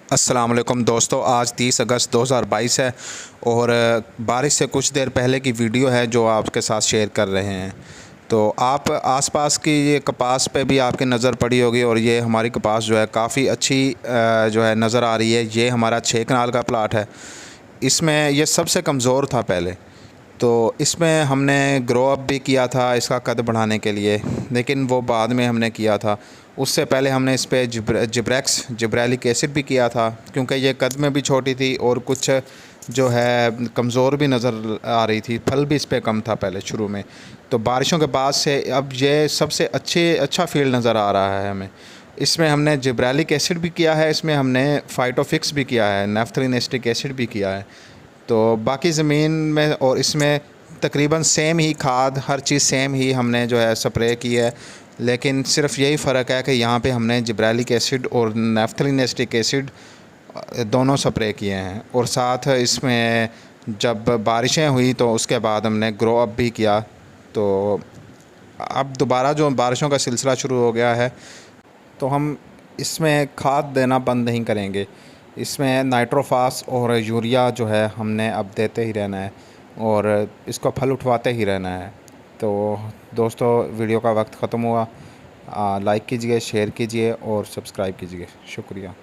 अस्सलाम वालेकुम दोस्तों, आज 30 अगस्त 2022 है और बारिश से कुछ देर पहले की वीडियो है जो आपके साथ शेयर कर रहे हैं। तो आप आसपास की ये कपास पे भी आपकी नज़र पड़ी होगी और ये हमारी कपास जो है काफ़ी अच्छी जो है नज़र आ रही है। ये हमारा 6 कनाल का प्लाट है। इसमें ये सबसे कमज़ोर था पहले, तो इसमें हमने ग्रो अप भी किया था इसका कद बढ़ाने के लिए, लेकिन वो बाद में हमने किया था। उससे पहले हमने इस पे जिब्रेलिक एसिड भी किया था, क्योंकि ये कद में भी छोटी थी और कुछ जो है कमज़ोर भी नज़र आ रही थी। फल भी इस पे कम था पहले शुरू में। तो बारिशों के बाद से अब ये सबसे अच्छा फील्ड नज़र आ रहा है हमें। इसमें हमने जिब्रेलिक एसिड भी किया है, इसमें हमने फाइटोफिक्स भी किया है, नैफ्थलीन एसिटिक एसिड भी किया है। तो बाकी ज़मीन में और इसमें तकरीबन सेम ही खाद, हर चीज़ सेम ही हमने जो है स्प्रे की है, लेकिन सिर्फ यही फ़र्क है कि यहाँ पे हमने जिब्रेलिक एसिड और नैफ्थलीन एसिटिक एसिड दोनों स्प्रे किए हैं। और साथ इसमें जब बारिशें हुई तो उसके बाद हमने ग्रो अप भी किया। तो अब दोबारा जो बारिशों का सिलसिला शुरू हो गया है, तो हम इसमें खाद देना बंद नहीं करेंगे। इसमें नाइट्रोफास और यूरिया जो है हमने अब देते ही रहना है और इसको फल उठवाते ही रहना है। तो दोस्तों, वीडियो का वक्त ख़त्म हुआ। लाइक कीजिए, शेयर कीजिए और सब्सक्राइब कीजिए। शुक्रिया।